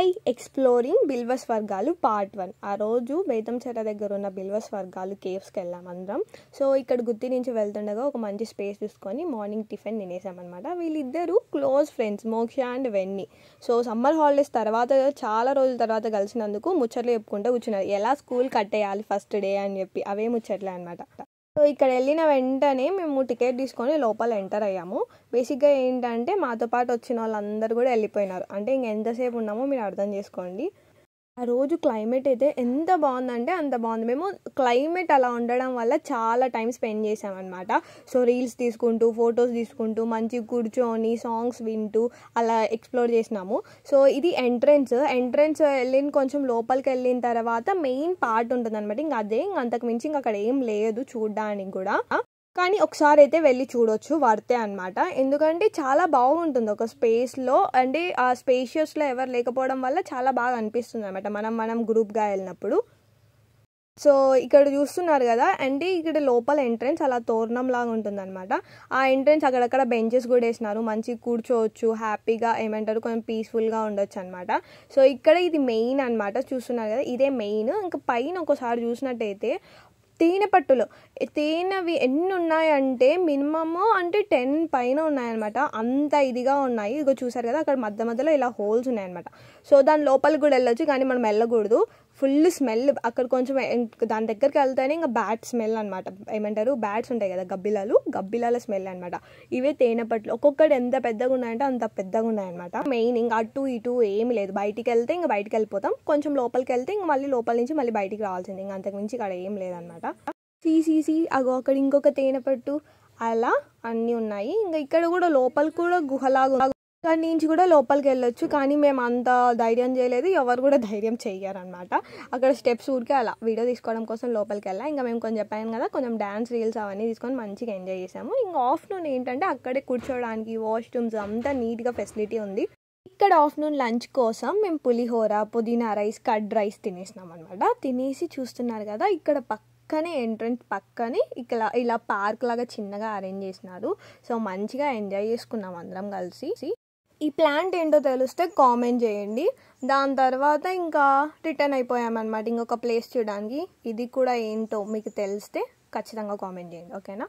Hi exploring బిల్వ స్వర్గాలు part 1. ఆ రోజు బేతంచెర దగ్గర ఉన్న బిల్వ స్వర్గాలు కేవ్స్కి వెళ్ళాం అందరం. సో ఇక్కడ గుత్తి నుంచి వెళ్తుండగా ఒక మంచి స్పేస్ చూసుకొని మార్నింగ్ టిఫిన్ తినేసామన్నమాట. వీళ్ళిద్దరూ close friends, Moksha and Venny. So summer holidays తర్వాత చాలా రోజుల తర్వాత కలిసినందుకు ముచ్చట్లు చెప్పుకుంటూ కూర్చున్నారు. ఎలా స్కూల్ కట్టేయాలి ఫస్ట్ డే అని చెప్పి అవే ముచ్చట్లే అనమాట. సో ఇక్కడ వెళ్ళిన వెంటనే మేము టికెట్ తీసుకొని లోపల ఎంటర్ అయ్యాము. బేసిక్గా ఏంటంటే మాతో పాటు వచ్చిన వాళ్ళందరూ కూడా వెళ్ళిపోయినారు. అంటే ఎంతసేపు ఉన్నామో మీరు అర్థం చేసుకోండి. ఆ రోజు క్లైమేట్ అయితే ఎంత బాగుందంటే అంత బాగుంది. మేము క్లైమేట్ అలా ఉండడం వల్ల చాలా టైం స్పెండ్ చేసామన్నమాట. సో రీల్స్ తీసుకుంటూ, ఫొటోస్ తీసుకుంటూ, మంచిగా కూర్చొని సాంగ్స్ వింటూ అలా ఎక్స్ప్లోర్ చేసినాము. సో ఇది ఎంట్రన్స్ వెళ్ళిన కొంచెం లోపలికి వెళ్ళిన తర్వాత మెయిన్ పార్ట్ ఉంటుంది అనమాట. ఇంక అంతకు మించి ఇంక అక్కడ ఏం లేదు చూడడానికి కూడా. కానీ ఒకసారి అయితే వెళ్ళి చూడొచ్చు, వర్తే అనమాట. ఎందుకంటే చాలా బాగుంటుంది ఒక స్పేస్లో. అంటే ఆ స్పేషియస్లో ఎవరు లేకపోవడం వల్ల చాలా బాగా అనిపిస్తుంది అనమాట మనం గ్రూప్గా వెళ్ళినప్పుడు. సో ఇక్కడ చూస్తున్నారు కదా, అంటే ఇక్కడ లోపల ఎంట్రన్స్ అలా తోరణం లాగా ఉంటుంది అనమాట. ఆ ఎంట్రన్స్ అక్కడక్కడ బెంచెస్ కూడా వేసినారు, మంచిగా కూర్చోవచ్చు, హ్యాపీగా ఏమంటారు కొంచెం పీస్ఫుల్గా ఉండొచ్చు అనమాట. సో ఇక్కడ ఇది మెయిన్ అనమాట, చూస్తున్నారు కదా ఇదే మెయిన్. ఇంకా పైన ఒకసారి చూసినట్టయితే తేనెవి ఎన్ని ఉన్నాయంటే మినిమము అంటే 10 పైన ఉన్నాయన్నమాట. అంత ఇదిగా ఉన్నాయి. ఇదిగో చూసారు కదా అక్కడ మధ్యలో ఇలా హోల్స్ ఉన్నాయన్నమాట. సో దాని లోపలికి కూడా వెళ్ళొచ్చు, కానీ మనం వెళ్ళకూడదు. ఫుల్ స్మెల్ అక్కడ. కొంచెం దాని దగ్గరికి వెళ్తేనే ఇంకా బ్యాట్ స్మెల్ అనమాట. ఏమంటారు బ్యాట్స్ ఉంటాయి కదా, గబ్బిలాల స్మెల్ అనమాట. ఇవే తేనెపట్లు. ఒక్కొక్కటి ఎంత పెద్దగా ఉన్నాయంటే అంత పెద్దగా ఉన్నాయన్నమాట. మెయిన్ ఇంకా అటు ఇటు ఏమి లేదు. బయటికి వెళ్తే ఇంకా బయటికి వెళ్ళిపోతాం, కొంచెం లోపలికి వెళ్తే ఇంకా మళ్ళీ లోపల నుంచి మళ్ళీ బయటికి రావాల్సింది. ఇంకా అంతకుమించి ఇక్కడ ఏం లేదనమాట. అగో అక్కడ ఇంకొక తేనెపట్టు, అలా అన్నీ ఉన్నాయి. ఇంకా ఇక్కడ కూడా లోపలికి కూడా గుహలాగా దాని నుంచి కూడా లోపలికి వెళ్ళొచ్చు, కానీ మేము అంత ధైర్యం చేయలేదు, ఎవరు కూడా ధైర్యం చెయ్యారనమాట. అక్కడ స్టెప్స్ ఊరికే అలా వీడియో తీసుకోవడం కోసం లోపలికి వెళ్ళా. ఇంకా మేము కొంచెం చెప్పాను కదా, కొంచెం డ్యాన్స్ రీల్స్ అవన్నీ తీసుకొని మంచిగా ఎంజాయ్ చేసాము. ఇంకా ఆఫ్టర్నూన్ ఏంటంటే అక్కడే కూర్చోవడానికి వాష్రూమ్స్ అంతా నీట్గా ఫెసిలిటీ ఉంది. ఇక్కడ ఆఫ్టర్నూన్ లంచ్ కోసం మేము పులిహోర, పుదీనా రైస్, కర్డ్ రైస్ తినేసినాం అనమాట. తినేసి చూస్తున్నారు కదా ఇక్కడ పక్కనే ఎంట్రన్స్ పక్కనే ఇలా పార్క్ లాగా చిన్నగా అరేంజ్ చేసినారు. సో మంచిగా ఎంజాయ్ చేసుకున్నాం అందరం కలిసి. ఈ ప్లాంట్ ఏంటో తెలిస్తే కామెంట్ చేయండి. దాని తర్వాత ఇంకా రిటర్న్ అయిపోయామన్నమాట ఇంకొక ప్లేస్ చూడడానికి. ఇది కూడా ఏంటో మీకు తెలిస్తే ఖచ్చితంగా కామెంట్ చేయండి, ఓకేనా.